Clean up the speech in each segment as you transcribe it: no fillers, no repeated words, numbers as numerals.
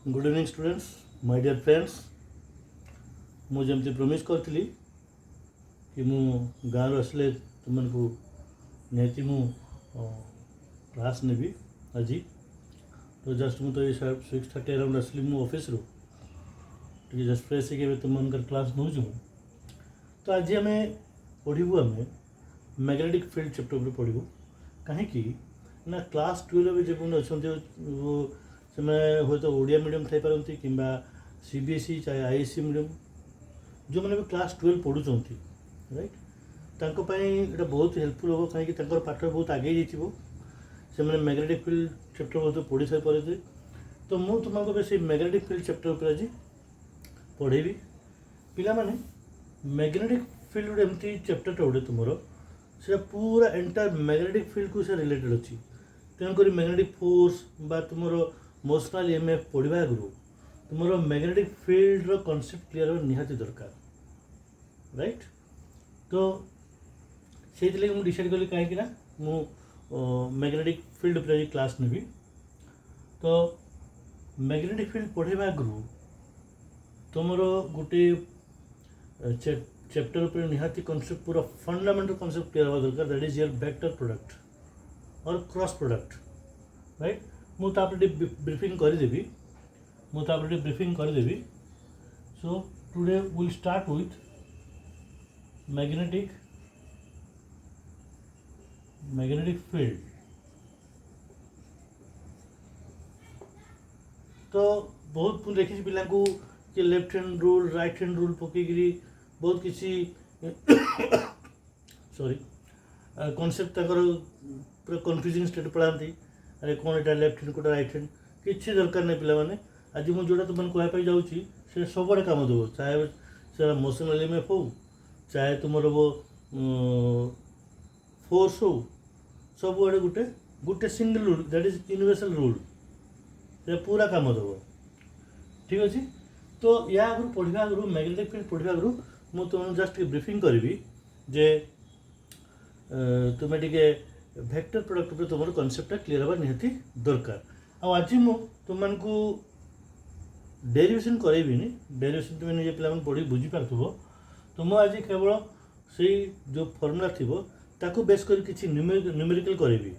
Good evening students my dear friends मुझे promise करती कि मु गाँव आसले तुमको निहती मु क्लास नेबी आज तो जस्ट मुझे 6:30 अराउंड आसली मु ऑफिस रू टे जस्ट फ्रेश हो तुम क्लास नौ तो आज आम पढ़ू आम मैग्नेटिक फील्ड चैप्टर पर पढ़ू कहीं ना क्लास 12 जो मैंने अच्छा से हूँ तो ओडिया मीडियम थी पारती कि सीबीएसई चाहे आईएससी मीडियम जो मैंने भी क्लास 12 पढ़ुंट राइट यहाँ बहुत हेल्पफुल हम कहीं पाठ बहुत आगे जाइए से मैंने मैग्नेटिक फील्ड चैप्टर बहुत पढ़ी सारी पड़े तो मुझे तुमको से मैग्नेटिक फील्ड चैप्टर पर आज पढ़ेबी पिला माने मैग्नेटिक फील्ड गोटे एमती चैप्टर गोटे तुम से पूरा एंटायर मैग्नेटिक फील्ड को से रिलेटेड अच्छी तेणुक मैग्नेटिक फोर्स बा तुम मोशनल ईएमएफ पढ़ा आगु तुम मैग्नेटिक फील्ड रो कॉन्सेप्ट क्लियर हो निहाती दरकार राइट तो से मुझे डिसाइड कली कहीं मैग्नेटिक फील्ड पर क्लास नेबी तो मैग्नेटिक फील्ड पढ़ा आगु तुम गोटे चैप्टर पर निहाती कॉन्सेप्ट पूरा फंडामेंटल कॉन्सेप्ट क्लियर हवा दरकार that is your vector product और क्रॉस प्रोडक्ट राइट मुझे ब्रीफिंग करदेवी मुझे ब्रीफिंग करदेवी so today will start with magnetic field तो बहुत मुझे देखी पिला को कि left hand rule right hand rule पकईकरी बहुत किसी सॉरी कॉन्सेप्ट पूरा कन्फ्यूजिंग स्टेट पढ़ाती अरे कौन एटा लेफ्ट हैंड कोटा राइट हैंड किसी दरकार नहीं पिला माने आज मुझे जोटा तुम कहवाई जाऊँगी से सब आड़े कम देव चाहे से मोशनल ईएमएफ हो चाहे तुम वो फोर्स हो सब आड़े गोटे गोटे single rule that is universal rule से पूरा कम देव ठीक अच्छे तो या आगु पढ़ा आगु मैग्नेटिक फील्ड पढ़ा आगु मुझे तुम जस्ट ब्रीफिंग करी जे तुम्हें टे वेक्टर प्रोडक्ट पर तुम कॉन्सेप्टा क्लियर हवा निहाती दरकार आज तुमको डेरिवेशन करेबिनी डेरिवेशन तुम निजे पे पढ़ी बुझीपार तो मुझे आज केवल से जो फर्मुला थी ताकू बेस कर किसी न्यूमेरिकल करेबी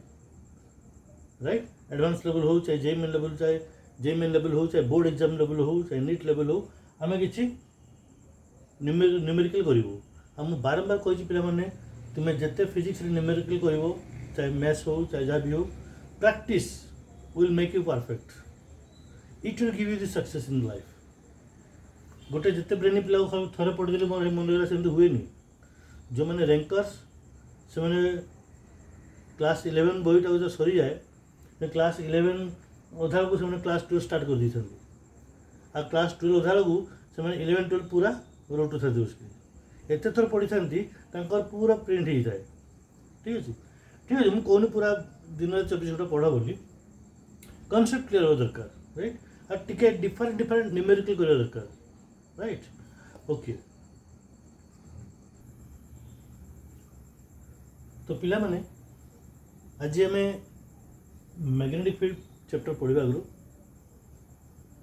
राइट एडवांस लेवल हो चाहे जेईई लेवल चाहे जेईई लेवल हो चाहे बोर्ड एग्जाम लेवल हो चाहे नीट लेवल हो आम कि न्यूमेरिकल करूँ आम बारंबार कही पे तुम्हें जिते फिजिक्स न्यूमेरिकल कर चाहे मैथ्स हो चाहे जहाँ भी हो practice will make you perfect it will give you the success in life गोटे जिते ब्रेनी पिला थे पढ़ीदे मन से हुए जो मैंने रैंकर्स से मैंने क्लास 11 बहीटा जो सरी जाए क्लास 11 अधा को से क्लास 12 स्टार्ट कर दी आ क्लास 12 अधा को से 11 12 पूरा रोटू था उसकी एत थर पढ़ी था पूरा प्रिंट हो जाए ठीक अच्छे ठीक है मुझे कहूनी पूरा दिन 24 घंटा पढ़ा बोली कॉन्सेप्ट क्लियर होगा दरकार राइट और टिके डिफरेंट डिफरेंट न्यूमेरिकल करवा दरकार राइट ओके तो पिला माने आज आम मैग्नेटिक फील्ड चैप्टर पढ़ा आगु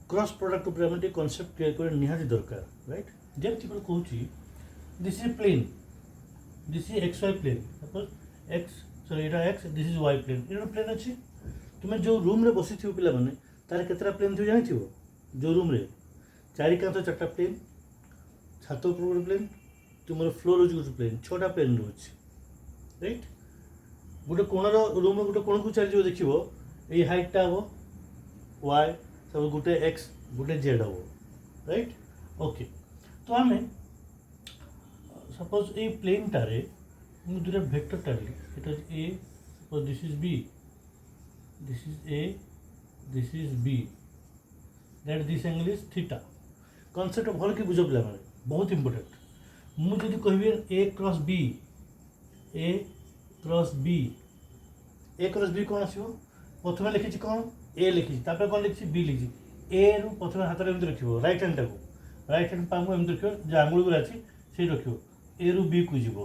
क्रॉस प्रोडक्ट उपर आम कॉन्सेप्ट क्लियर कर निहाती दरकार राइट जमी कहूँ this is plane this is x y plane suppose x sorry यहाँ x this is y plane ये प्लेन अच्छी तुम्हें जो रूम रे बसी थी पिला माने तार केतरा प्लेन थी जानी जो रूम रे चारि कांथ 4टा प्लेन छात ऊपर प्लेन तुम फ्लोर हो गोटे प्लेन 6टा प्लेन रोचे राइट गोटे कोणर रूम गोटे कोण को चली देख ये हाइटा हम वाई सब गोटे एक्स गोटे जेड हम राइट ओके तो आम सपोज ये प्लेनटारे मुझे दूसरा वेक्टर टाड़ी ए suppose this is B this is A this is B that this angle is theta concept भल कि बुझ पे बहुत इंपोर्टेंट मुझे कहबी A cross B A cross B कौन आसो प्रथम लिखी कौन ए लिखी कौन लिखी बी लिखी ए रु प्रथम हाथ में एमती रख राइट हैंड टाक राइट हैंड पाक एमती रख जो आंगुल गुरा अच्छी से रख ए रु बी को जीव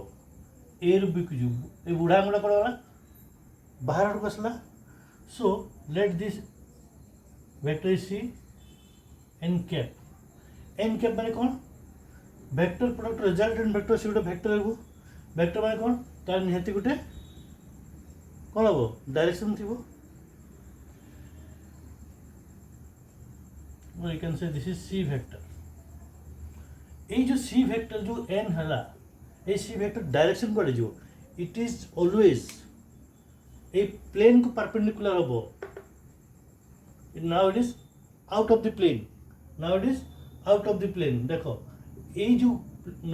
ए रु बी को जीव ए बुढ़ा आंगुला कौन गला बाहर आड़क आसला so let this vector C n cap माने कौन वेक्टर प्रोडक्ट रिजल्टेंट वेक्टर से गोटे वेक्टर हेबो वेक्टर माने कौन तार निहाती गोटे कौन हेबो डायरेक्शन थिबो or you can say this is C vector এই যে C vector जो n हला এই C vector डायरेक्शन पड़े जो it is always a plane को perpendicular होबो now it is out of the plane देखो এই जो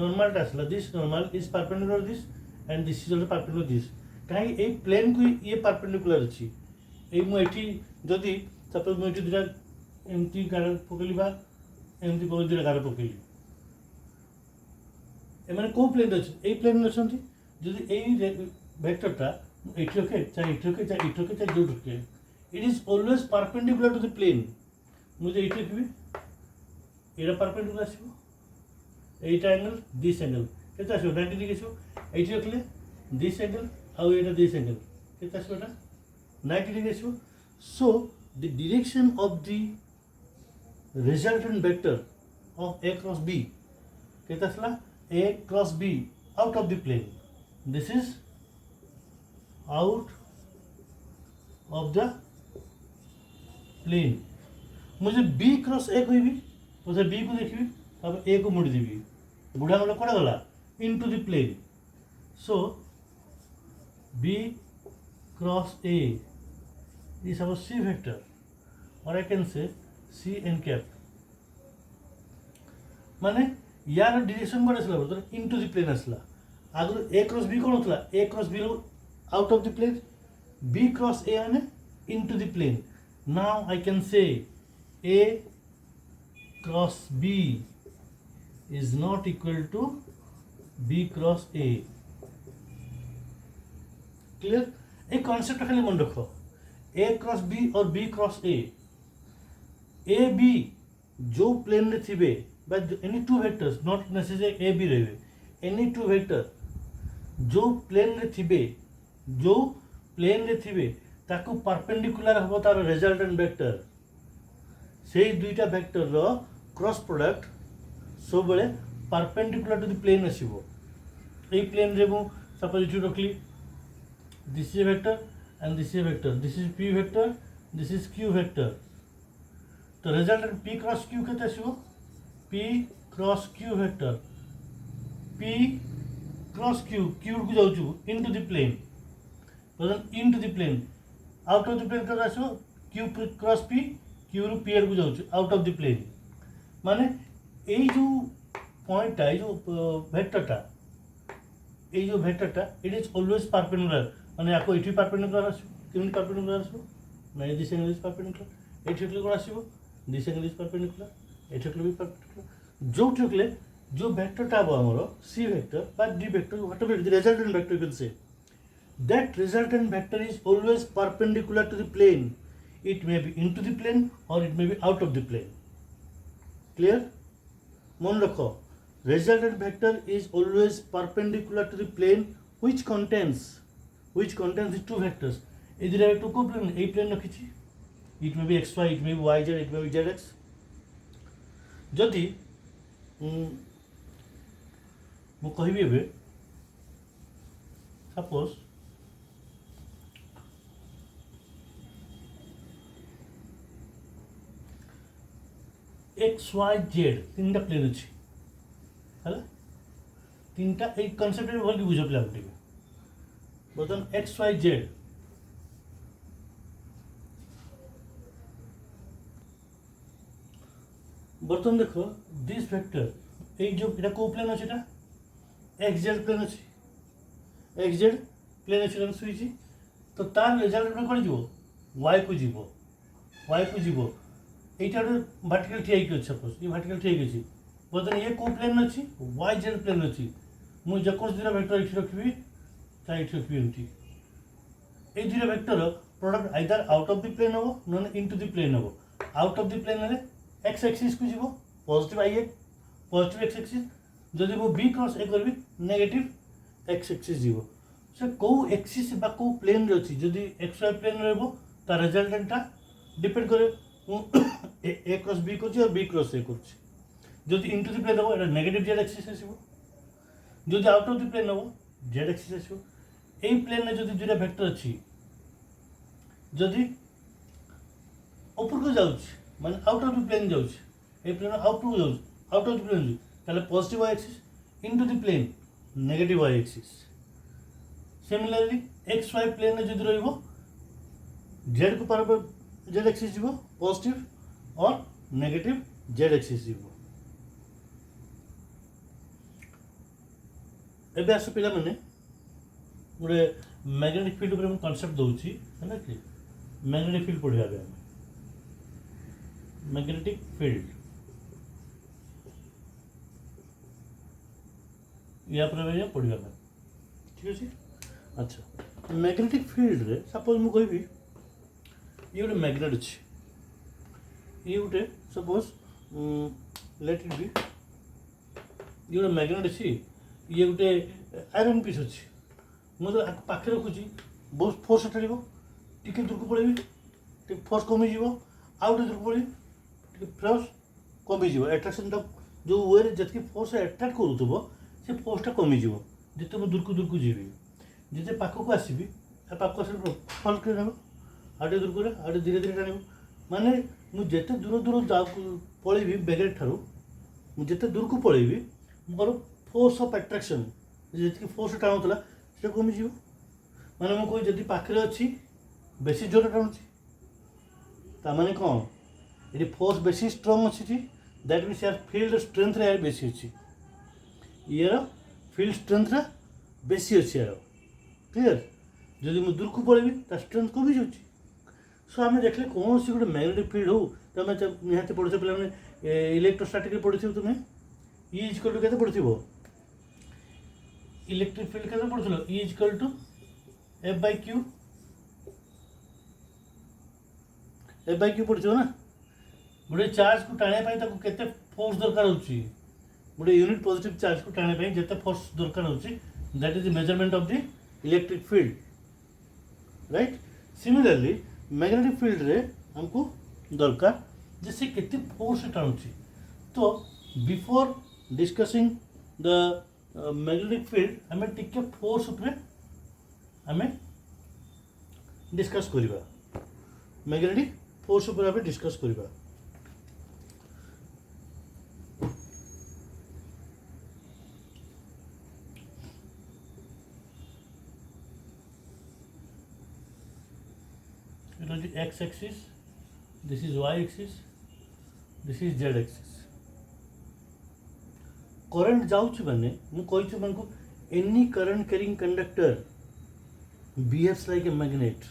normal টা আসला this normal is perpendicular to this and this is also perpendicular to this काहे এই plane को ये perpendicular अछि এই मु एठी जदी सपोज मु एठी दुटा एमती गार पकेली बा एमती पकेली दुटा गार पकेली एमाने को प्लेन अछि ए प्लेन अछंती जदी ए वेक्टरटा एठी रखे चाहे एठी रखे चाहे एठी रखे चाहे जो रखे it is always perpendicular to the plane मुझे एठी रखबी era perpendicular आसीबो Etah angle this angle केते आसीबो 90 डिग्री आसीबो एठी रखले this angle uh Etah this angle केते आसीबो एटा 90 डिग्री आसीबो so the direction of the resultant vector of A cross B केते आसला A cross B out of the plane this is out of the plane मुझे B cross A कहबी मुझे B को देखबी तब A को मुड़ देबी बुढ़ा गला कोडा गला into the plane so B cross A is our C vector or I can say C n cap माने यार डायरेक्शन कोड आसला बरतर इनटू द प्लेन आसला आगु A क्रॉस B कोन होतला A cross B out of the plane B cross A आने into the plane now I can say A cross B is not equal to B cross A clear ए concept खाली मन रखो A cross B और B cross A A B जो plane रे थिबे बा any two vectors not necessary A B रहबे एनी टू वेक्टर जो प्लेन रे थिबे ताको परपेंडिकुलर हबो तार रिजल्टेंट वेक्टर सेही दुईटा वेक्टर रो क्रॉस प्रोडक्ट सब बेले परपेंडिकुलर टू द प्लेन आसीबो ए प्लेन रे मु सपोज इटु रखली this is vector and this is vector this is P vector this is Q vector तो रिजल्टेंट P क्रॉस Q केते आसीबो P cross Q vector P cross Q Q को जाउछु इनटू द प्लेन बदन into the plane out of the plane केते आसीबो Q cross P Q रु P को जाउछु आउट ऑफ द प्लेन माने एई जो पॉइंट है जो वेक्टरटा इट इज ऑलवेज परपेंडिकुलर माने याको एठी परपेंडिकुलर आसीबो केमि परपेंडिकुलर आसीबो नै दिस एंगल इज परपेंडिकुलर एठी कोन आसीबो दिस एंगल इज परपेंडिकुलर एठी भी परपेंडिकुलर जो ठकले जो वेक्टरटा हबो हमरो C वेक्टर बा D vector whatever the resultant vector you can say that resultant vector is always perpendicular to the plane it may be into the plane or it may be out of the plane clear मन रखो resultant vector is always perpendicular to the plane which contains the two vectors इधर एक टू plane ए plane रखिछि it may be xy it may be yz it may be zx जदि मु कहबी एबे सपोज एक्स वाई जेड तीन प्लेन अच्छी है तीन कनसेप्ट भल बुझ पे बर्तमान एक्स वाई जेड बर्तमान देख दिस वेक्टर ये जो এটা को प्लेन अच्छे एक्स जेड प्लेन अच्छे एक्स जेड प्लेन अच्छे शुई तो तार रिजल्ट में कौन जीव वाई को जीव এইটা ভার্টিকাল ঠিয়া হইকি আছে সপোজ এই ভার্টিকাল ঠিয়া হইকি বর্তমানে ये को प्लेन अच्छी वाई जेड प्लेन अच्छी मुझे जेकोसी दुटा वेक्टर एठी रखबी ता एठी रखबी एमती এই দুইটা vector product either out of the plane হবো নন ইনটু দি প্লেন হবো আউট অফ দি প্লেন হলে एक्स एक्सिस को जीवो positive i positive x axis जदि मु बी क्रॉस ए करबी नेगेटिव एक्स एक्सिस जीवो से को एक्सिस बा को प्लेन रे अछि जदि एक्स वाई प्लेन रहबो ता रिजल्टेंट ता डिपेंड करे ए क्रॉस बी कर और बी क्रॉस ए कर इनटू द प्लेन हम नेगेटिव जेड एक्सिस आसो जो आउट ऑफ द प्लेन हम जेड एक्सिस आसो यही प्लेन में जो दुटा वेक्टर अच्छी जदि ऊपर को जाऊँ माने आउट ऑफ द प्लेन जाऊँ प्लेन आउट को जाऊँ आउट ऑफ द प्लेन ताले positive y axis into the plane negative y axis similarly x y plane में जदि रहिबो जेड को पार जेड एक्सिस जीवो पॉजिटिव और नेगेटिव जेड एक्सिस जीवो एबे आसो पिला माने गोटे मैग्नेटिक फील्ड ऊपर कॉन्सेप्ट दउची है ना कि मैग्नेटिक फील्ड पढ़िया बे मैग्नेटिक फील्ड या पर पढ़िया बे ठीक अछि अच्छा मैग्नेटिक फील्ड रे सपोज मु कहबी ये गोटे मैग्नेट अच्छे ये गोटे सपोज लेट इट बी ये गोटे मैग्नेट अच्छी ये गोटे आयरन पीस अच्छी मुझे पाखे रखुची बहुत फोर्स टाणी टी दूर को पड़ेबी फोर्स कमिज आउ दूर को पड़े फोर्स कमिज एट्राक्शन जो वे जी फोर्स एट्राक्ट करूब से फोर्सटा कमिज जिते मुझे दूर को जीवी जिते पाखक आसबि पाख आस फल कर आटे दूर कर आटे धीरे धीरे टाण माने मुझे दूर दूर पलैबी बैगेट ठारू मुझे दूर को पलैबी मोर फोर्स ऑफ एट्राक्शन जी फोर्स टाणुला से कमिज माने मुझे जदि पाखे अच्छी बेसी जोर टाणुची ताने कौन ये फोर्स बेसी स्ट्रंग अच्छी दैट मीन्स यार फील्ड स्ट्रेंथ यार बेसी अच्छी यार फील्ड स्ट्रेंथ बेसी अच्छी यार क्लीयर जदि मुझे दूर को पलैबी स्ट्रेंथ कमी जाऊँगी सो आम देख कौन सी गोटे मैग्नेटिक फील्ड हो तुम निहत पढ़ुथ पे इलेक्ट्रोस्टैटिक पढ़ी तुम्हें ई इजकल टू के पढ़ी इलेक्ट्रिक फील्ड के पढ़ुल E is equal to F by Q पढ़ी ना गोटे चार्ज को टाणिया के फोर्स दरकार होची गोटे यूनिट पॉजिटिव चार्ज को टाणिया जिते फोर्स दरकार होची that is the measurement of the electric field right similarly magnetic field रे हमको दरकार जैसे केते फोर्स टाणुची तो before discussing the magnetic field हमें टिके फोर्स उपरे हमें डिस्कस करिबा मैग्नेटिक फोर्स उपरे हमें डिस्कस करिबा x axis, this is y axis, this is z axis. Current जाऊँ मैंने मुझे मन को any current carrying conductor behaves like a magnet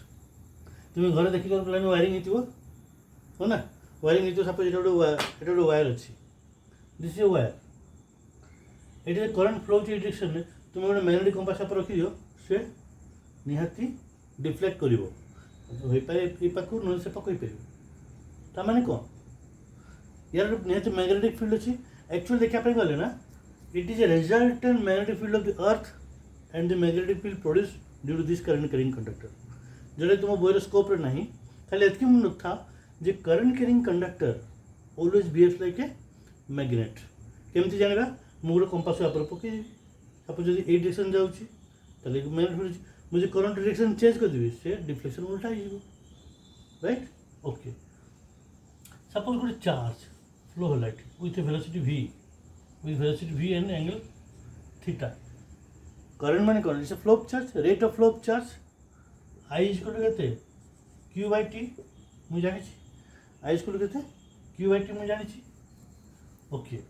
तुम्हें घर देखिक प्लान वायरिंग हो ना वायरिंग सपोज गोटे वायर अच्छी दिस इज वायर ये करंट फ्लो डायरेक्शन में तुम्हें गोटे मैग्नेटिक कंपास रखी दियो से निहाती डिफ्लेक्ट कर पाखु ना से पाख ताने कौन यार निहत मैग्नेटिक फील्ड अच्छी एक्चुअली देखापी गले ना it is a resultant magnetic field of the earth and the magnetic field produce due to this current carrying conductor जोटा तुम बोर स्कोप रे नहीं खाली एतकी मन था जे current carrying conductor always behaves like a magnet केमती जानिबा मु गोटे कंपास पर पकई सपोज जब ये डायरेक्शन जाऊँगी मैग्नेट फील्ड मुझे करंट डायरेक्शन चेंज कर देवी से डिफ्लेक्शन उल्टा हो राइट ओके सपोज गोटे चार्ज फ्लो है light with velocity v and angle theta current माने कौन it's flow of charge rate of flow of charge I is equal to Q by T मुझे जानी I is equal to Q by T मुझे जानी okay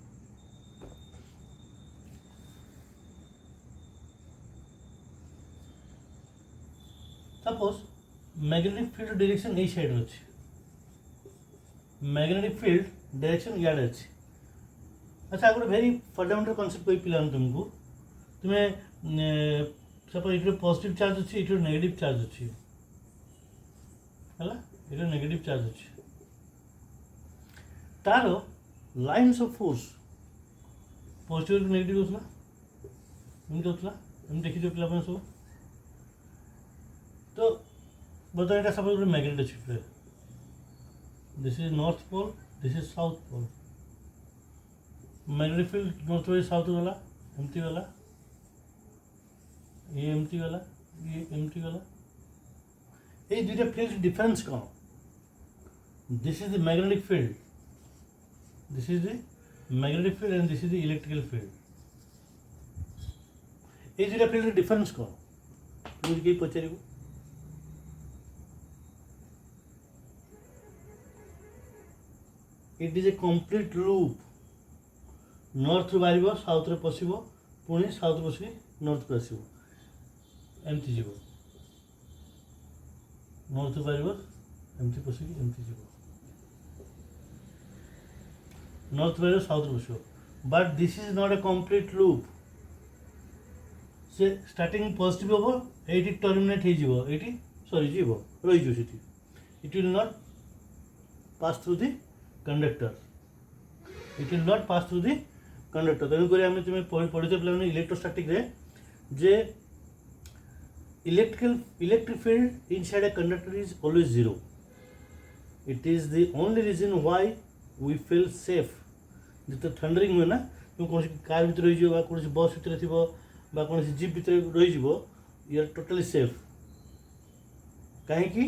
suppose magnetic field direction यही side अच्छी magnetic field direction इे अच्छी अच्छा गोटे भेरी फंडामेंटल कॉन्सेप्ट कही पिला तुमको तुम्हें सपोज ये पॉजिटिव चार्ज अच्छी ये नेगेटिव चार्ज अच्छी है ये नेगेटिव चार्ज अच्छी तार lines of force positive negative होता एमती होता एम देखी पे सब तो बता यहाँ सपोज गोटे मैग्नेट अच्छी This is north pole, this is south pole. Magnetic field north by south वाला empty वाला, ये empty वाला, ये empty वाला. ये दुइटा field difference कौन? This is the magnetic field. This is the magnetic field and this is the electrical field. ये दुइटा field difference कौन? मुझे क्या पचारिबो? It is a complete loop. North ରୁ ବାହାରିବ ସାଉଥ୍ ରେ ପଶିବ ପୁଣି ସାଉଥ୍ ପଶିକି ନର୍ଥକୁ ଆସିବ ଏମିତି ଯିବ ନର୍ଥ ରୁ ବାହାରିବ ଏମିତି ପଶିକି ଏମିତି ଯିବ ନର୍ଥ ବାହାରିବ ସାଉଥ୍ ରୁ ପଶିବ but this is not a complete loop ସେ ଷ୍ଟାର୍ଟିଂ ପଜିଟିଭ୍ ହେବ ଏଇଠି ଟର୍ମିନେଟ୍ ହେଇଯିବ ଏଇଠି ସରିଯିବ ରହିଯିବ ସେଠି it will not pass through the conductor. It will not pass through the conductor. ତେଣୁକରି ଆମେ ତୁମେ ପଢ଼ିଛ ପିଲାମାନେ ଇଲେକ୍ଟ୍ରୋଷ୍ଟାଟିକ୍ରେ ଯେ electric field inside a conductor is always zero. It is the only reason why we feel safe. ଯେତେବେଳେ ଥଣ୍ଡରିଂ ହୁଏ ନା ତୁମେ କୌଣସି କାର୍ ଭିତରେ ରହିଯିବ ବା କୌଣସି ବସ୍ ଭିତରେ ଥିବ ବା କୌଣସି ଜିପ୍ ଭିତରେ ରହିଯିବ ୟୁ ଆର୍ ଟୋଟାଲି ସେଫ୍ କାହିଁକି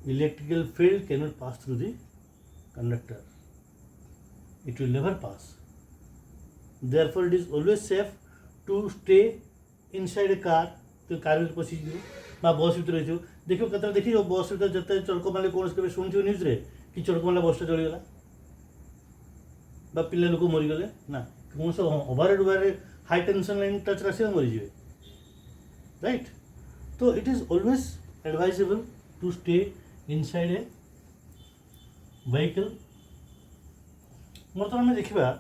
electrical field cannot pass through the conductor. It will never pass. Therefore, it is always safe to stay inside a car. तो कार में पसी बा बस भीतर रही देखो कतरा देखी बस भीतर जते चड़क मारे कौन के शुणु न्यूज रे कि चड़क मारे बसटा चलीगला बा पिला लोक मरीगले ना कौन से over high tension line touch राशि मरीजे राइट तो it is always advisable to stay inside a vehicle. बर्तमान आम देखा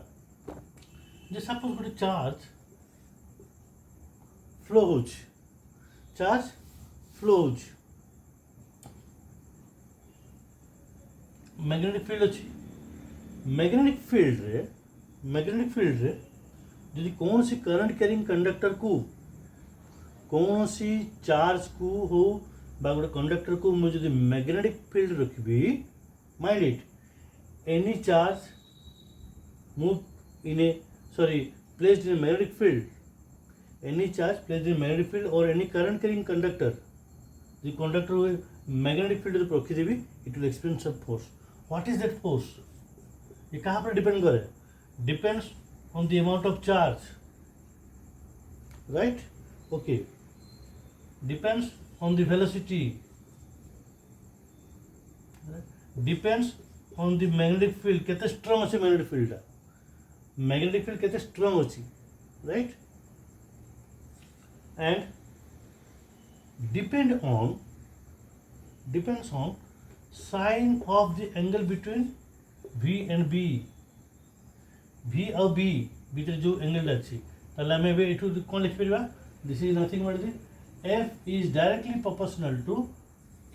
जे सपोज गोटे चार्ज फ्लो हो मैग्नेटिक फील्ड अच्छी मैग्नेटिक फील्ड रे यदि कौन सी करंट कैरिंग कंडक्टर को कौन सी चार्ज को हो बा गोटे कंडक्टर को मुझे मैग्नेटिक फील्ड रखी mind it any charge move in a placed in magnetic field any charge placed in magnetic field और एनी करंट कैरिंग कंडक्टर जो कंडक्टर हुए मैग्नेटिक फील्ड रखीदेवी it will experience a force what is that force ये कहाँ पर depend करे depends on the amount of charge right okay depends on the velocity depends on the magnetic field केते strong अच्छे magnetic field केते strong अच्छी right and depends on sign of the angle between V and B और B भीतर जो angle अच्छी ताले हमें भी इठू कौन लिख परिबा this is nothing but the F is directly proportional to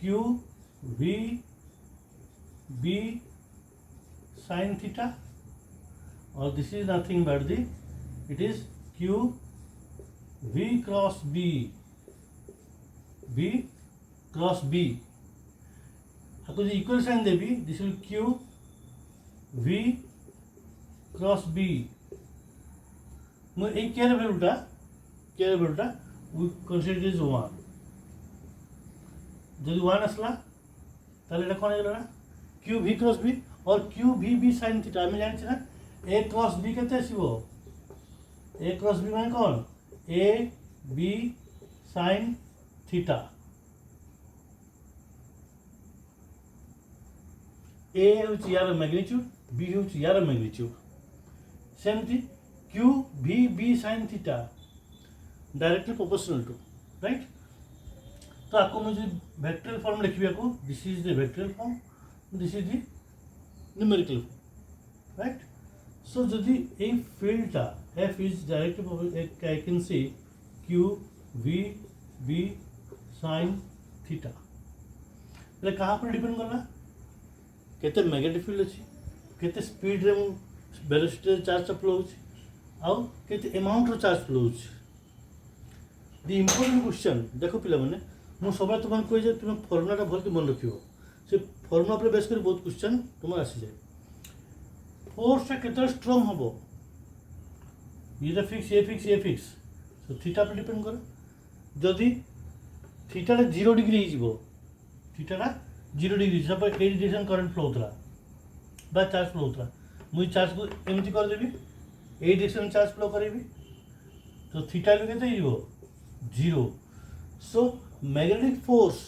Q V B sin theta or this is nothing but the it is Q V cross B आपको जो इक्वल साइन देवी this will Q V cross B मैं एक क्या वैल्यूटा we consider it as 1 जब 1 आसला ताले एटा कोन गेला क्यू v क्रॉस b और Q v b sin theta हम जानि छी ना a क्रॉस b केते आसीबो a क्रॉस b माने कोन a b sin theta a होची यार मैग्नीट्यूड b होची यार मैग्नीट्यूड सेमती q v b sin theta directly proportional to right तो आपको मुझे वेक्टोरियल फॉर्म लिखिबे को this is the vectorial form this is the numerical form right so जदि ए फील्डटा f is directly I can say q v b sin theta એટલે कहाँ पर डिपेंड करला केते मैग्नेटिक फील्ड अछि केते स्पीड रे वेलोसिटी चार्ज फ्लो होछि आउ केते अमाउंट रो चार्ज फ्लो होछि द इम्पोर्टेंट क्वेश्चन देख पे मुझे सब तुम कहे तुम फर्मुलाटा भल मन रख से फॉर्मुला पर बेस कर बहुत क्वेश्चन तुम आसी जाए फोर्स केते स्ट्रांग हबो ये फिक्स सो थीटा पे डिपेंड करे जदि थीटा 0 डिग्री हो थीटा 0 डिग्री सपोज ए डायरेक्शन करंट फ्लो होता बा चार्ज फ्लो होता मुझे चार्ज को एमती करदेवी ए डायरेक्शन चार्ज फ्लो करी तो थीटा भी केते 0 so magnetic force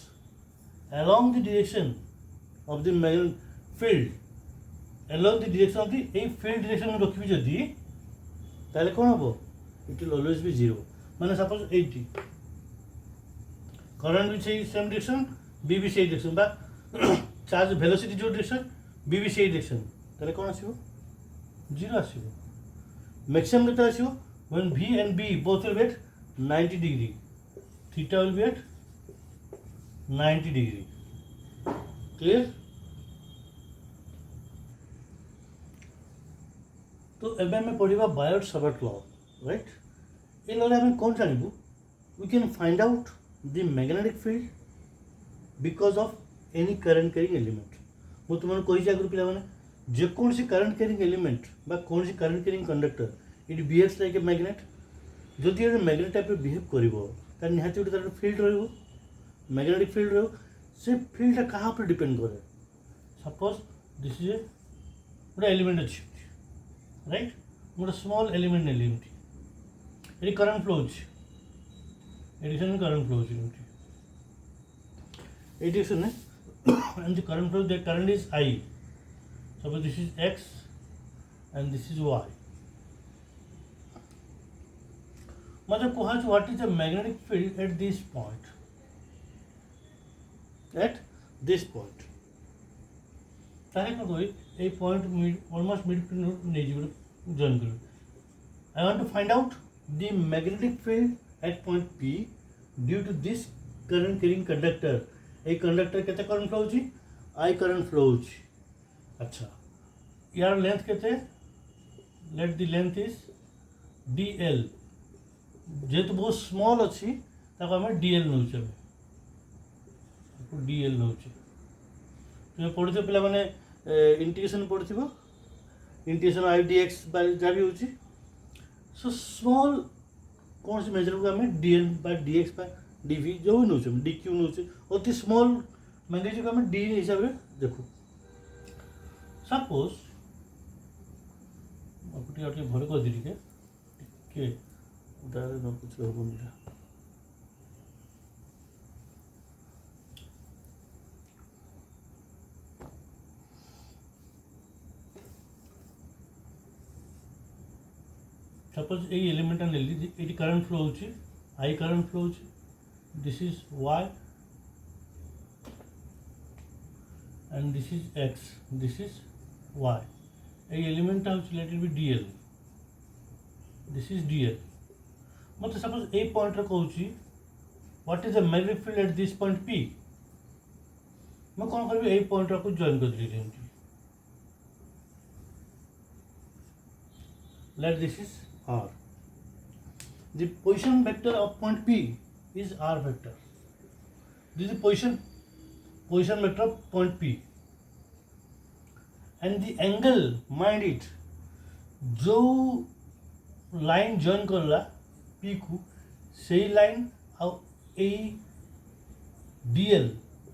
along the direction of the magnetic field along the direction of the a field direction में रखी जदि ताले कौन हबो it will always be 0 माने सपोज 80 करंट भी सेम डायरेक्शन बी भी सेम डायरेक्शन बा चार्ज वेलोसिटी जो डायरेक्शन बी भी सेम डायरेक्शन ताले कौन आसीबो 0 आसीबो मैक्सिमम केते आसीबो when v and b both will be at 90 degree theta will be at 90 degree clear तो एबे हमें पढ़िबा Biot-Savart law right a law रे हम कोन जानिबु we can find out the magnetic field because of any current carrying element मु तुमन कहि जागरु पिला माने जे कोन सी करंट कैरिंग एलिमेंट बा कोन सी current carrying conductor it behaves like a magnet जदि ए मैग्नेट टाइप बिहेव करिवो त निहाती उटे तार फील्ड रहइबो मैग्नेटिक फील्ड रहो से फील्ड कहाँ पर डिपेंड करे सपोज दिस इज ए गोटे एलिमेंट अच्छी राइट गोटे स्मॉल एलिमेंट एलिमेंट ये करंट फ्लो अच्छी एडिशन करंट फ्लो अच्छी addition and the current flow the current is I suppose this is X and this is Y मतलब कहा what is the magnetic field at this point at this point ताहे को कोई a point mid almost mid नहीं जीवन join करो I want to find out the magnetic field at point P due to this current carrying conductor a conductor केते current flow होची I current flow होची अच्छा यार length केते let the length is dl जेतु बहुत small अछि ताको हमें dl नउचे डीएल नौ तुम्हें पढ़ी पे मैंने इंटीग्रेशन पढ़ी इंटीग्रेशन आई डी एक्स जहाँ भी होची सो स्मॉल कौन सी मेजर को आम डीएल बा डी एक्स बा डीवी जो भी नौचे डी क्यू नौचे अति स्मॉल मैग्नेटिक को आम डी हिसाब से देखो सपोज आपको भर कर दी टे न कुछ हम सपोज ये एलिमेंट नेली ये करंट फ्लो होची आई करंट फ्लो होची this is y and this is x this is y ये एलिमेंट होची let it be dl this is dl मतलब सपोज ए पॉइंट रे कहूची what is the magnetic field at this point p मैं कौन करबी a point को join कर देली let this is R. The position vector of point P is R vector. This is the position vector of point P. And the angle, mind it, जो line join करला P को सही line और A DL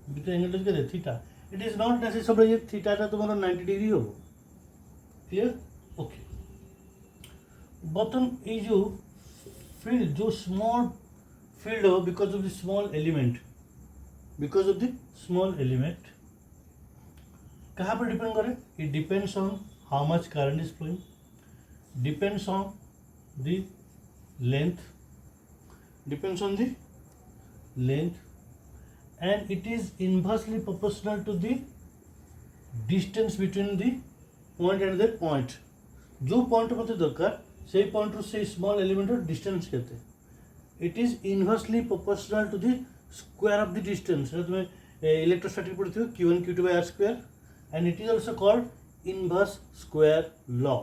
between angle के theta it is not necessary ये theta टा तुम्हारा 90 degree हो क्लियर ओके बटन ये जो फील्ड जो स्मॉल फील्ड हो because of the small element कहाँ पर डिपेंड करे it depends on how much current is flowing depends on the length and it is inversely proportional to the distance between the point and the point जो point मत दरकार से point रू से small element distance कहते it is inversely proportional to the square of the distance तुम्हें electrostatic पढ़ी Q1 Q2 by R square and it is also called inverse square law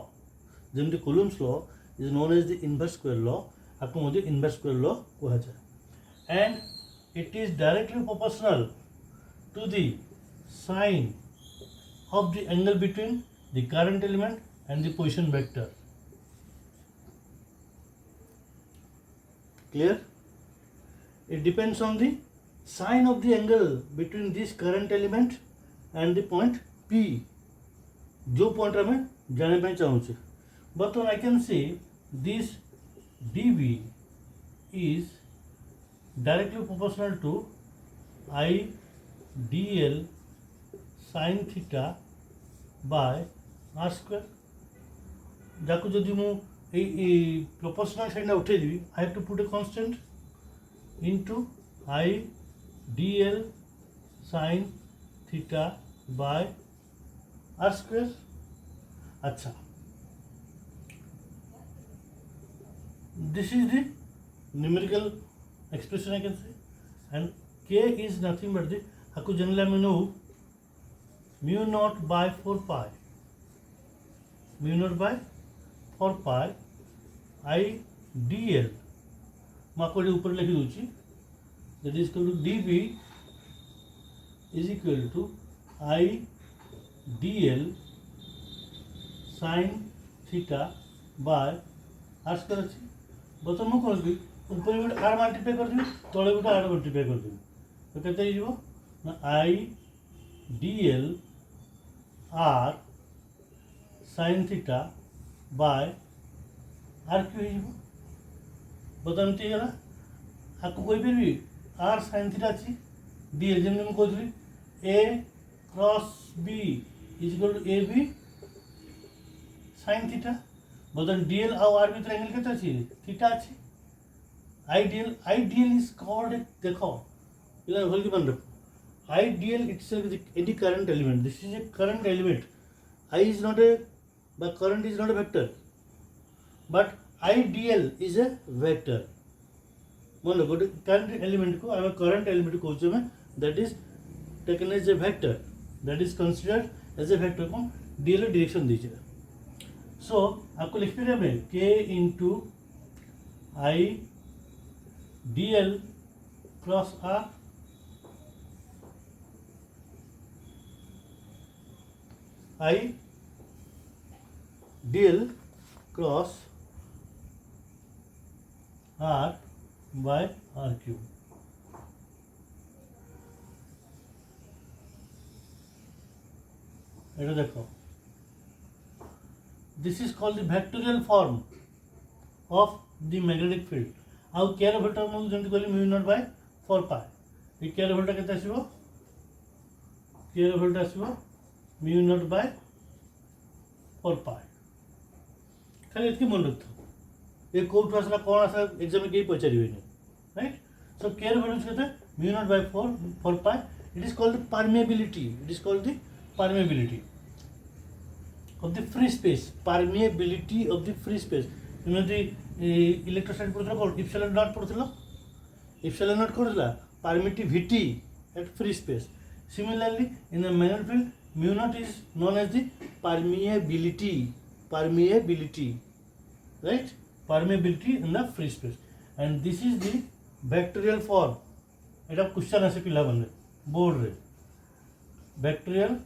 जमती Coulomb's law is known as the inverse square law आपको मुझे inverse square law कहा जाए and it is directly proportional to the sine of the angle between the current element and the position vector. Clear? It depends on the sine of the angle between this current element and the point P. जो point हमें जाने पे चाहूँचे. But I can say this dV is directly proportional to I dl sin theta by r square. जाको जदि मु proportional sign उठे देवी, I have to put a constant into I dl sin theta by r square. अच्छा, this is the numerical expression I can say, and k is nothing but the aku generally I know mu naught by 4 pi, mu naught by 4 pi I dl मैं आपको ऊपर लिख दूँगी, that is equal to dv is equal to I dl sin theta by r square अच्छी. बस मैं कौन सी ऊपर गोटे r मल्टीप्लाई कर देवी, तले गोटे r मल्टीप्लाई कर देवी, तो केते हो ना I dl r sin theta by r क्यों हो बता एमती है आपको कोई भी r sin theta अच्छी dl जब मैं कहती a cross b is equal to a b sin theta बता dl और r भीतर एंगल कितना अच्छी थीटा अच्छी ideal is called देखो इला होल की बन रखो ideal itself is any current element. This is a current element. I is not a but current is not a vector, but ideal is a vector. मान लो गोटे current element को आम current element को होचे में that is taken as a vector, that is considered as a vector को dl direction दीजिए. So आपको लिख पे में k into I dl cross r I dl cross r by r cube. এটা দেখো, this is called the vectorial form of the magnetic field. आउ care Volta मैं जल्दी कहली म्यू नॉट बाय 4 पाई. ये केयर भोल्टा केते आसीबो, केयर भोल्टा आसीबो म्यू नॉट बाय 4 पाई. खाली इतकी मन रखो, ये कोड आसला कौन आसला एग्जाम में कहीं पचारिबेनी, राइट. सो केयर भोल्टा केते mu naught by 4 pi. It is called the permeability, it is called the permeability of the free space, permeability of the free space. एमती इलेक्ट्रोस्टैटिक पढ़ुला कौन इप्सिलॉन नॉट पढ़ुला, इप्सिलॉन नॉट कौन permittivity at free space. Similarly in the magnetic field mu naught is known as the permeability, permeability, right, permeability in the free space. And this is the vectorial form. एटा question आसे पिला बने board रे, vectorial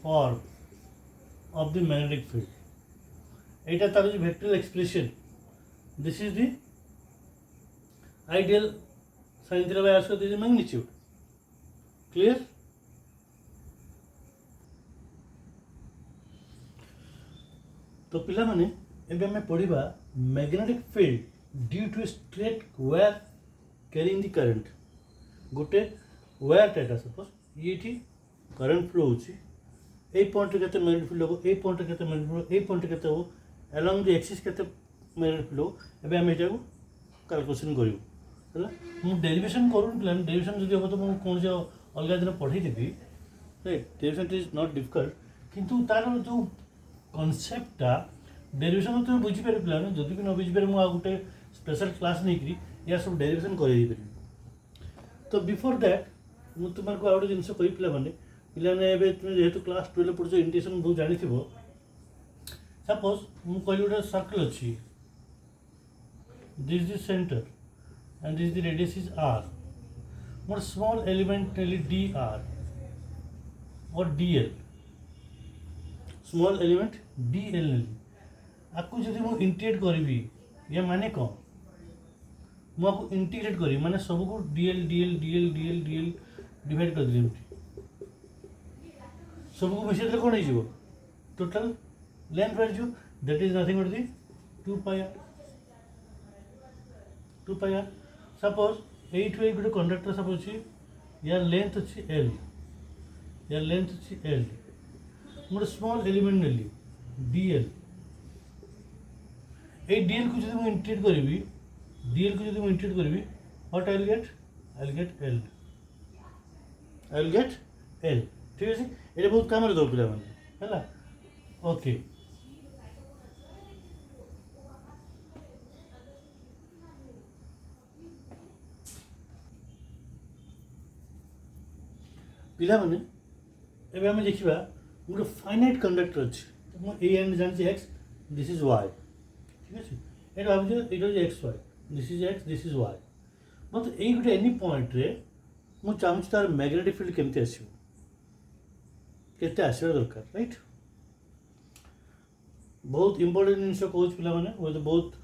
form of the magnetic field. এটা তার যে vectorial expression. This is the ideal sin theta by r square, this is magnitude. Clear? तो पिला माने एबे हमें पढ़िबा magnetic field due to a straight wire carrying the current. गोटे wire Tata suppose ये करंट फ्लो होची, ए पॉइंट केते मैग्नेटिक फील्ड हो, ए पॉइंट केते मैग्नेटिक फील्ड हो, ए पॉइंट केते हो, अलोंग द एक्सिस केते मैग्नेटिक फील्ड हो. एबे हम एटा को कैलकुलेशन करियो हला. मु डेरिवेशन करूँ प्लान, डेरिवेशन जदि हो तो मु कोन जे अलग दिन पढ़ाई देबी, right. Derivation is not difficult, किंतु तार जो कांसेप्टटा डेरिवेशन तो बुझी पारे प्लान, जदि भी न बुझी पारे मु आ गुटे स्पेशल क्लास नै करी या सब डेरिवेशन करै दी पारि. तो बिफोर दैट मु तुमर को आउट जिंस कहि पिला माने पिलाने एबे तुम जेहेतु क्लास 12 पढ़छ इंटीग्रेशन बहुत जानि थिबो. सपोज मु कहली गोटे सर्कल अछि, this is centre and this is the radius is r. मोर स्मॉल एलिमेंट नेली dr और dl स्मॉल एलिमेंट dl नेली आपको जब मुझे इंटीग्रेट करी या माने कौन मुझे इंटीग्रेट करी माने सब को dl dl dl dl dl divide कर दिली सब को मिसेल कौन हो टोटल लेंथ बाहर जो that is nothing but the 2 pi r suppose एट गोटे कंडक्टर सपोज यार लेंथ अच्छी l यार लेंथ अच्छी l गोटे स्मॉल एलिमेंट नेली dl ए dl को जब इंटीग्रेट करी dl को जब इंटीग्रेट करी what I will gate l ठीक है ये बहुत काम दो पिला माने है ओके पिला माने एबे हम देखिबा गोटे फाइनाइट कंडक्टर अच्छे तो ए एंड जानछि x दिस इज y ठीक है ये भाबु it is x y this is x this is y मत ए गोटे एनी पॉइंट रे मु चाहूँ तार मैग्नेटिक फील्ड केमती आसीबो केते आसीबा दरकार राइट बहुत इंपोर्टेंट जिन कहूँ पिला माने बहुत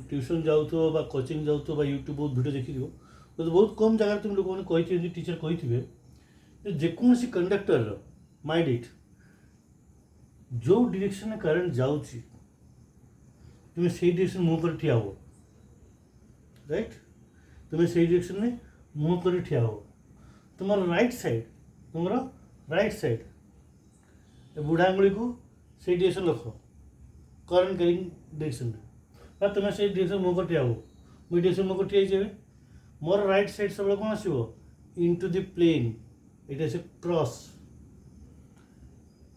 ट्यूशन जाऊथो बा कोचिंग जाऊथो बा यूट्यूब बहुत वीडियो देखि दियो तो बहुत कम जगह तुम लोग मैंने टीचर कही जेकोसी कंडक्टर माइंड इट जो डायरेक्शन में करंट जाऊँगी तुम्हें से डायरेक्शन मुँह कर ठिया हो राइट तुम्हें से डायरेक्शन में मुँह कर ठिया हो तुम्हारा राइट साइड बुढ़ा आंगुली को से डायरेक्शन रख करंट कैरिंग डायरेक्शन में तुम्हें से डायरेक्शन मुँह कर ठिया हो मुझे डायरेक्शन मुँह कर ठिया मोर राइट साइड सब कौन आसो इनटू द प्लेन ये क्रॉस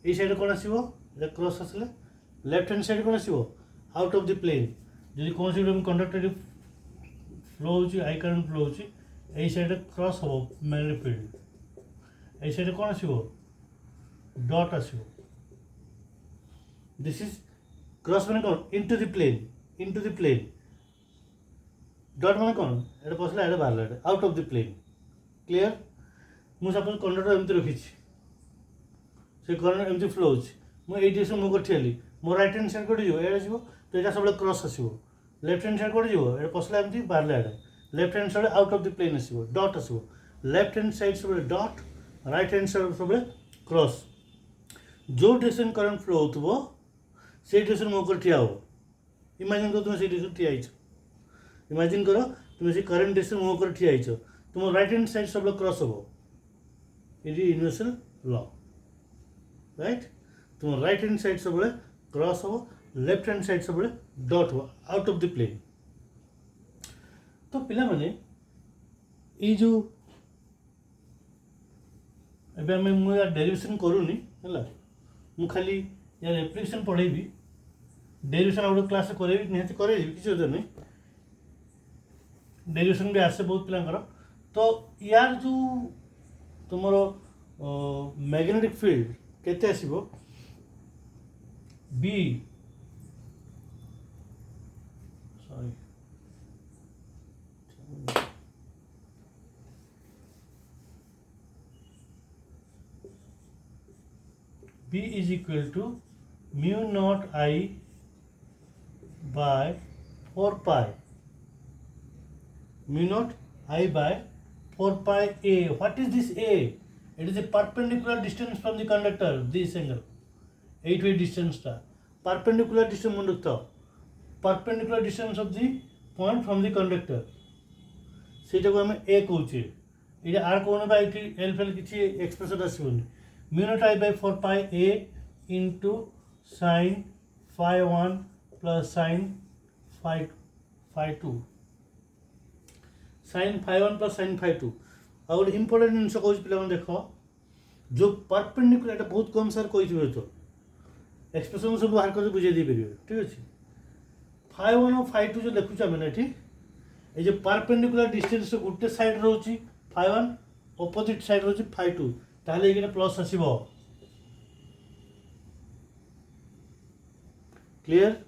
ये साइड कौन आसो क्रॉस आसले लेफ्ट हैंड साइड कौन आसो आउट ऑफ द प्लेन जब कौन सी कंडक्टर फ्लो हो आई करंट फ्लो हो साइड क्रॉस हम मैग्नेटिक फील्ड ये साइड कौन आसो डॉट आसो दिस इज क्रॉस मैंने कौन इनटू द प्लेन डॉट मैंने कौन ये पसला ये बाहर out of the plane clear मुझे सपोज कंडक्टर एमती रखी से करंट एमती फ्लो हो मुझे डायरेक्शन मुझे ठियाली मो राइट हैंड साइड कटे ये तो यहाँ सब क्रॉस आसो लेफ्ट हैंड साइड कटे ये पसला एमती बाहर ये left hand side out of the plane आसो डॉट आसो लेफ्ट हैंड साइड सब डॉट राइट हैंड साइड सब क्रॉस जो डायरेक्शन करंट फ्लो हो से डायरेक्शन मुझे कर ठिया हो इमेजिन कर तुम से डायरेक्शन ठिया इमेजिन करो तुम से करंट डायरेक्शन मुँह कर ठिया तुम राइट हैंड साइड सब क्रॉस हम ये यूनिवर्सल लॉ राइट तुम राइट हैंड साइड सब क्रॉस हम लेफ्ट हैंड साइड सब डॉट हो आउट ऑफ द प्लेन तो पिला माने ये जो एबे मैं मुझे डेरिवेशन करूनी है मु खाली यार एप्लिकेशन पढ़ेबी डेरिवेशन आउट क्लास करेबी निहाती करेबी किसी नहीं डेरिवेशन भी आसे बहुत पिलांकर तो यार जो तुम मैग्नेटिक फील्ड केते आसीबो B sorry B is equal to mu naught I by 4 pi mu naught I by 4 pi a. What is this a? It is a perpendicular distance from the conductor. This angle 8 distance ta perpendicular distance mun rakho perpendicular distance of the point from the conductor सेटा को हम a कहूचे ये r कोन bye l fail किछि expression आसीबोनी mu naught I by 4 pi a into sin phi 1 plus sin phi 2 sin phi 1 plus sin phi 2 और गोटे important जिन कौन पे देख जो परपेंडिकुलर एटा बहुत कम सार कही तो एक्सप्रेशन सब बाहर कर बुझे दी पारे ठीक अच्छे phi 1 और phi 2 जो लिखुचे आम ये ये जो परपेंडिकुलर डिस्टेंस गोटे साइड रोचे phi 1 अपोजिट साइड रोचे phi 2 ताहले ये प्लस आसीबो क्लियर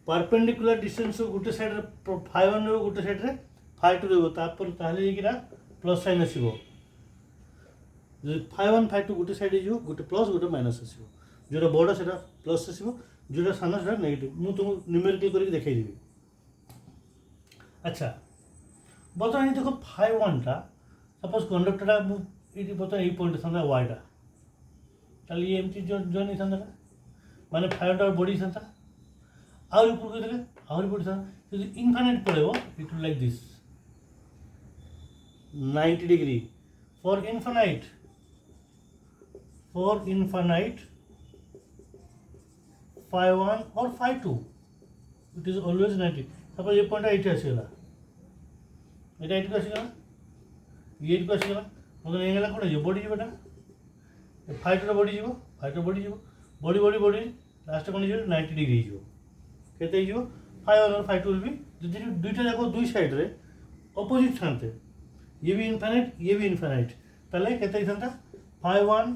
परपेंडिकुलर डिस्टेंस गोटे साइड phi 1 रो गोटे साइड रे फाइ टू रही ताकि प्लस साइन आसो जो फाइ वन फाइ टू गोटे सैड हो गोटे प्लस गोटे माइनस आसो जो बड़ा से प्लस आसो जो सान से नेगेटिव मुझे तुमको न्यूमेरिकल करके देखी अच्छा बर्तमान ये देख फाइ वन टा सपोज कंडक्टरटा मुझे बर्तमान ये पॉइंट था वाईटा ताल ये एमती जॉइन नहीं था माने फाइ वन बढ़ी था आहरी ऊपर देखे आहरी बढ़ी था जो इनफाइनाइट पड़ेगा it will like this 90 degree for infinite phi one और phi two it is always 90 suppose ये पॉइंट ये आसीगला এটা এইটুকু আসিগলা এইটুকু আসিগলা মতন এইগলা কোণ হয়ে বড়ি যাবে এটা ফাইটটা বড়ি যাব ফাইটটা বড়ি যাব বড়ি লাস্টে কোণ হয়ে 90 ডিগ্রি হয়ে যাব কেতে হয়ে যাব ফাই वन और फाइ टू विल बी যদি দুইটা যাক দুই সাইড রে অপোজিট থানতে ये भी इनफाइनाइट তাহলে কেতে হইতান্তা phi one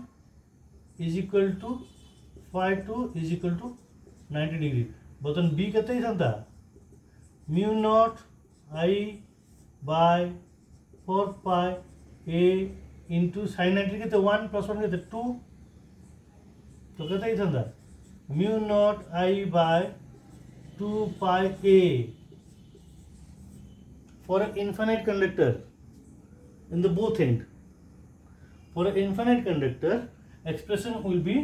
is equal to phi two is equal to 90 degree बतन बी केते हइतान्ता mu naught I by 4 pi a into sine 90 के 1 प्लस 1 के 2 तो कहते ही था mu naught I by 2 pi a for an infinite conductor in the both end for an infinite conductor expression will be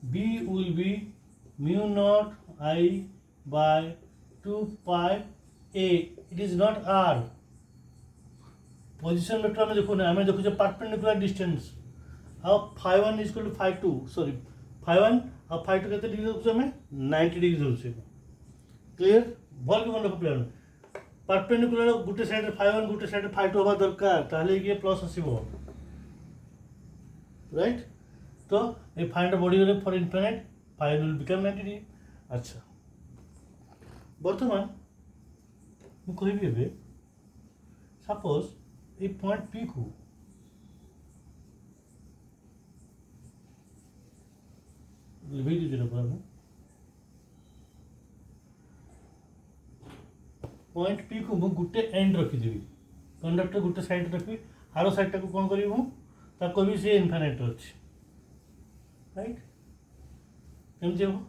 B will be mu naught I by 2 pi A. It is not R. Position vector में देखो ना हमें देखो जो perpendicular distance अब phi one is two phi two sorry phi one अब phi two कहते degree होছে हमें 90 डिग्री होছে क्लियर भल के मन रखो प्लान परपेंडिकुलर गोटे साइड फाइ वन गोटे साइड फाइ टू होबा दरकार ताहले ये प्लस आसीबो राइट तो ये find body for infinite five will become 90 degree अच्छा बर्तमान ମୁଁ କହିବି ଏବେ सपोज ये पॉइंट पी को लिखी दीजिए पॉइंट पी को मुझे गोटे एंड रखीदेवी कंडक्टर गोटे साइड रखी आर साइडटा को कौन करी कहबी सी इनफाइनाइट अच्छी राइट केमती हम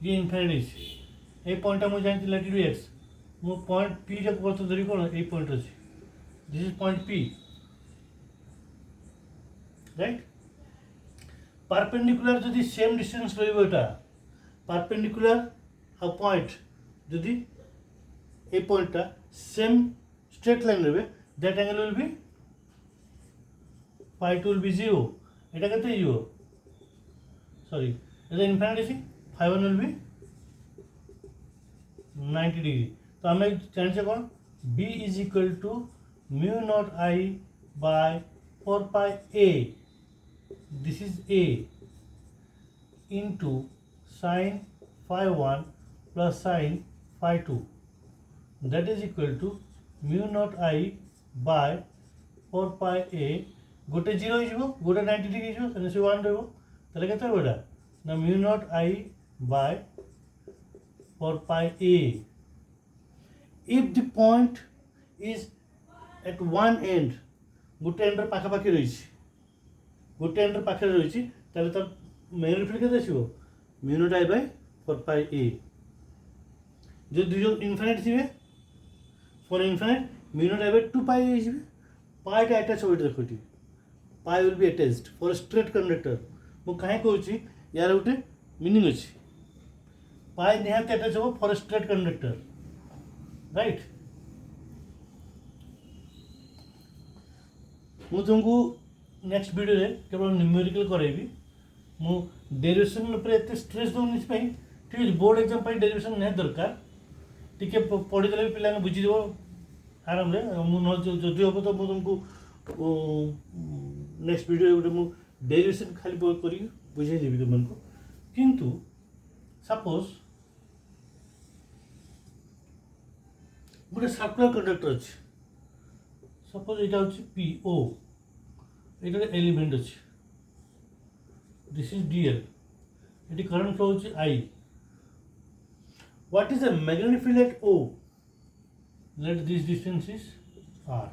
ये इनफाइनाइट ये पॉइंट मुझे जानती लेट एक्स मो पॉइंट पी जब करते धरी कौन ये पॉइंट अच्छे this is point P right perpendicular जदि सेम डिस्टेंस रहा परपेंडिकुलर आ पॉइंट जदि ए पॉइंटा सेम स्ट्रेट लाइन रहे that angle will be phi two will be 0 এটা কেতে হইব सॉरी এটা ইনফিনিটি আছে phi one will be 90 degree तो हमें जानिए कौन b is equal to mu naught I by 4 pi a this is a into sin phi 1 plus sin phi 2 that is equal to mu naught I by 4 pi a गोटे 0 हो गोटे 90 degree हो से 1 रहा ताले केते होबा ना mu naught I by 4 pi a if the point is at one end गोटे एंड पाखा पाखी रही गोटे एंड पाखे रही तार मैग्नेटिक फील्ड के mu naught I by 4 pi a जो दुई इनफाइनाइट थे for infinite mu naught I by 2 pi a पाईटा अटैच हो देखो pi will be attached for straight conductor मु कहीं कहूँ यार गोटे मीनिंग अच्छी पाई निहाती अटैच हो फॉर स्ट्रेट कंडक्टर राइट मु तुमको नेक्स्ट वीडियो रे केवल न्यूमेरिकल कराइबी मु डेरिवेशन ऊपर एते स्ट्रेस दोनी ठीक है बोर्ड एग्जाम पर डेरिवेशन नहीं दरकार टिके पढ़ी देले पिला बुझी देबो आराम रे मु जदि हम तो मु तुमको नेक्स्ट वीडियो गोटे मु डेरिवेशन खाली करी बुझाई देबी तुमको किंतु सपोज गोटे सर्कुलर कंडक्टर अच्छे सपोज यहाँ हूँ पी ओ ये एलिमेंट अच्छे दिस इज डीएल ये करंट फ्लो होची I what is the magnetic field at O let this distance is r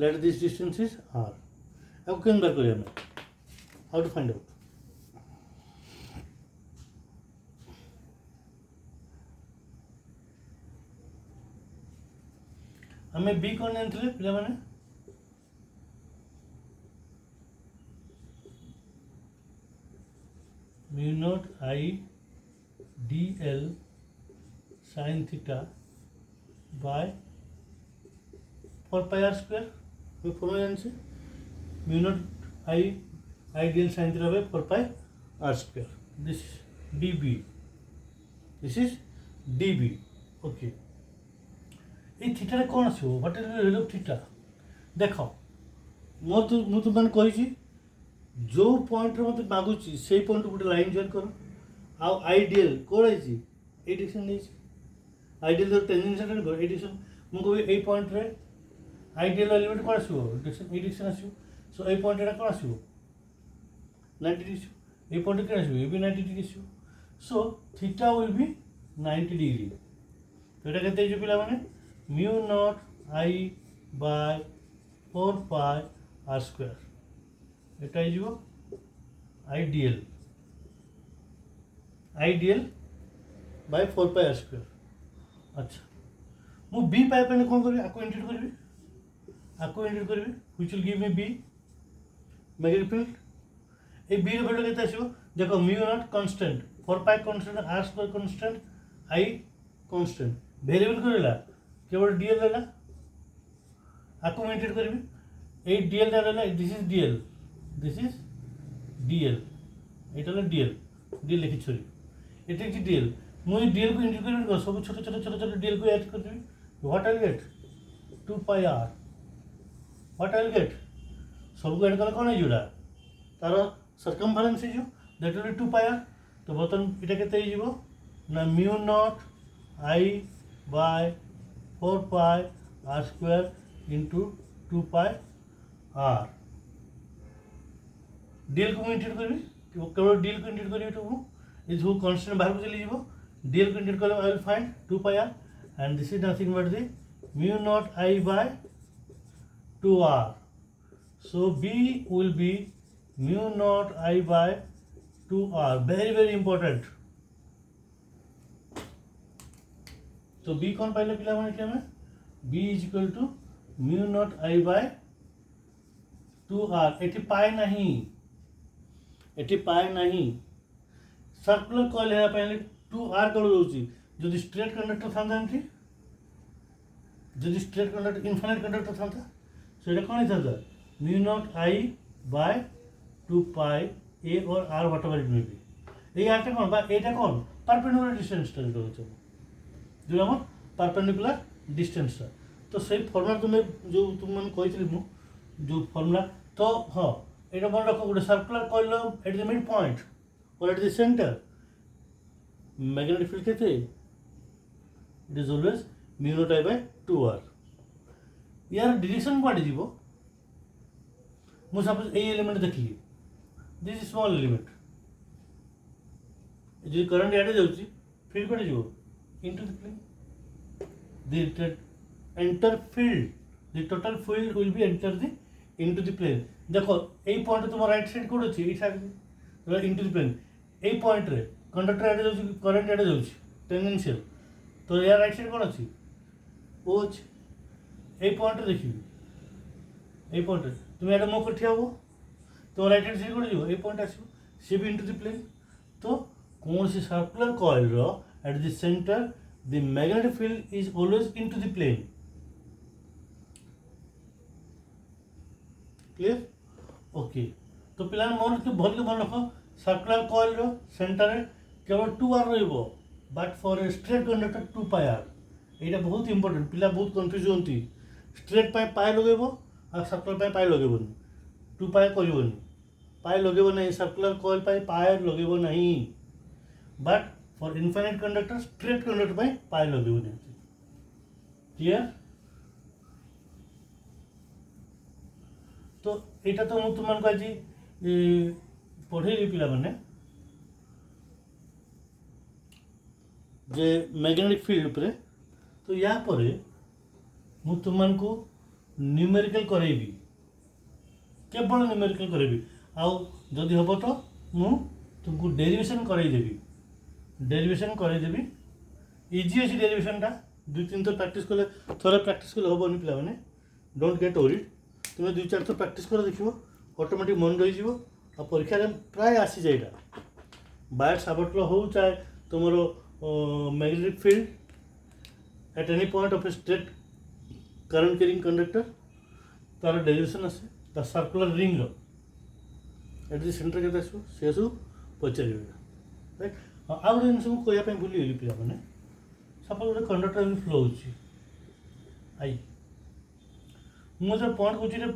let this distance is r अब कैन बार करिए हमें हाउ टू फाइंड आउट हमें बी कौन जानते पिला माने mu naught I d l sine theta by 4 pi are square मैं फॉर्मूला जानছি mu naught I d l sine theta by 4 pi are square this d B this is d B okay ये theta कौन आसो what is the value of theta देख मु तो मैंने कही जो पॉइंट रे मते मागुची से पॉइंट गोटे लाइन जॉइन करो आ आइडियल कौन है ये डायरेक्शन नहीं आइडियल तो टेंजेंशियल करो एडिशन मु कहबी ए पॉइंट रे आइडियल एलिमेंट कौन आसो डायरेक्शन ए डायरेक्शन आसो सो ए पॉइंट एटा कौन आसो 90 डिग्री ए पॉइंट के आसो ए भी 90 डिग्री आसो so theta will be 90 degree तो एटा केते जो पिला माने mu naught I by 4 pi are square एटा हो ideal ideal by 4 pi are square अच्छा मु बी पाई पे कौन करी आपको इंटीग्रेट करी which will give me B magnetic field ए बी रे वैल्यू केते आसीबो देखो mu naught constant 4 pi constant R square constant I constant variable करला केवल डीएल रहला आपको इंटीग्रेट करी ए डीएल रहला दिस इज डीएल एटा डीएल डीएल लिखि छोरी एटा इज डीएल मुझे डीएल को इंटीग्रेट कर सब छोटे छोटे छोटे छोटे डीएल को ऐड कर देबी what I will get 2 pi R what I will get सब को ऐड कर कोन है जुड़ा तार सर्कमफरेंस है जो that will be 2 pi R तो बर्तन इटा केते हिजबो ना mu naught I by 4 pi are square into 2 pi R DL को इंटीग्रेट करबी केवल डीएल को इंटीग्रेट करबी तो ये जो कांस्टेंट बाहर को चली जीवो डीएल को इंटीग्रेट कर I will find 2 pi R and this is nothing but the mu naught I by 2r so b will be mu naught I by 2r very important तो b कौन पाइले पिला माने क्या में b is equal to mu naught I by 2r eighty पाए नहीं circular coil है पहले 2r कर दोची जदि स्ट्रेट कंडक्टर थांता एंट्री जदि स्ट्रेट कंडक्टर इनफाइनाइट कंडक्टर थांता सो এটা কোন থাকবে mu naught I by 2 pi a और R whatever it may be এই আরটা কোন বা এটা কোন পারপেন্ডিকুলার ডিসটেন্সটা যেটা হচ্ছে যেটা আমার পারপেন্ডিকুলার ডিসটেন্সটা তো সেই ফর্মুলা তুমি जो तुम मन কইছিলি মু जो फॉर्मूला तो हां এটা মনে রাখো গোটে circular coil at the mid point और at the centre magnetic field केते it is always mu naught I by 2r यार डायरेक्शन कुआडे जीवो मु सपोज ए एलिमेंट देखली दिस स्मॉल एलिमेंट जो करंट याडे जाउची फील्ड कुआडे जीवो into the plane the enter field the total field will be enter the into the plane देखो ए पॉइंट तुम राइट साइड कोड अछि ए साइड तो into the plane a point रे कंडक्टर याडे जाउची करंट याडे जाउची टेंजेंशियल तो यार राइट साइड कोन अछि ओ अछि ए पॉइंट देखिए ए पॉइंट तुम एटा मो कठिया हो तो राइट हैंड साइड को जीवो ए पॉइंट आसीबो सी भी इनटू द प्लेन तो कौन सी सर्कुलर कॉइल रो at the centre the magnetic field is always into the plane clear okay तो पिला मन के भल मन रखो सर्कुलर कॉइल रो सेंटर रे केवल 2r रहइबो but for a straight conductor 2 pi r एटा बहुत इंपोर्टेंट पिला बहुत कंफ्यूज होंती स्ट्रेट पाए लगेब और सर्कल पाए लगेबनी 2 पाए करनी पाए लगेब नहीं सर्कुलर कॉइल पाए लगेब नहीं but for infinite conductor straight conductor पाए लगेब नहीं क्लियर तो यहाँ तो मुझे तुमको आज पढ़ेली पाने जे मैग्नेटिक फील्ड उपरे तो या पर मु तुमको न्यूमेरिकल करेबी केवल न्यूमेरिकल करेबी आउ जदि हम तो मु तुमको डेरिवेशन करदेवी इजी अच्छी डेरिवेशन टा 2-3 थर प्रैक्टिस कले थोड़े प्रैक्टिस कले हेनी पे डोंट गेट वरीड तुम्हें 2-4 थर प्रैक्टिस कर देखो ऑटोमेटिक मन रही आ परीक्षा प्राय आसी जाए बायट साबर्ट लॉ हो चाहे तुम magnetic field at any point of a straight current carrying conductor तार डेरिवेशन आसे ता सर्कुलर रिंग रो एट द सेंटर के आसो से सब पचार राइट आ गोटे जिन सब कहवाई भूलीगली पे सपोज गोटे कंडक्टर फ्लो हो आई मुझे पॉइंट कौन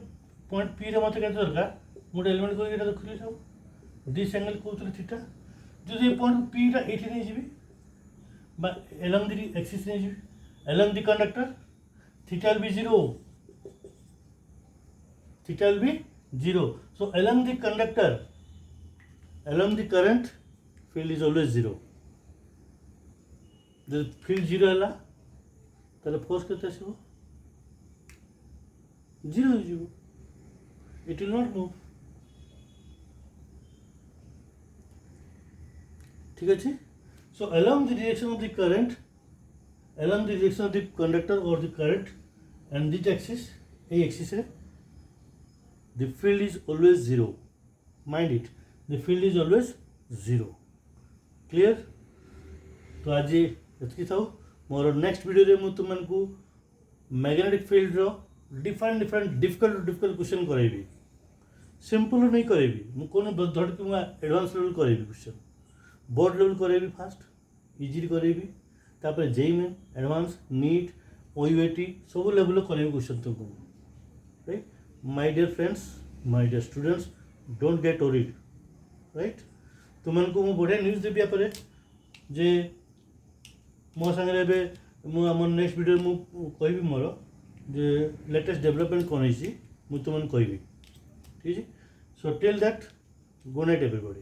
पॉइंट पी रे मत दरकार गोटे एलिमेंट को देखुली सब दिस एंगल कौन थीटा जो ये पॉइंट पी टा ये नहीं जी एलंग दि एक्सिस नहीं जी along the conductor theta will be zero theta will be 0 so along the conductor along the current field is always 0 the field 0 है ताले फोर्स केते आसीबो 0 हो जिवो it will not move ठीक अछि so along the direction of the current along the direction of the conductor or the current and this axis a axis है the field is always 0 mind it the field is always 0 clear तो आज ये था मोर next video रे मु तुमको magnetic field रो different difficult question करेबी सिंपल नहीं करेबी मु कोन धड़ के मु एडवांस लेवल करेबी क्वेश्चन बोर्ड लेवल करेबी फास्ट इजी करेबी तापर जेई में एडवांस नीट ओयूएटी सब लेवल करेबी क्वेश्चन तुमको right my dear friends my dear students don't get worried right तुमको मु बढ़िया न्यूज देबी आपरे जे मो संगे एबे मु हमर नेक्स्ट वीडियो मु कहबी मोर जे लेटेस्ट डेवलपमेंट कोन हिसी मु तुमन कहबी ठीक है so tell that good night everybody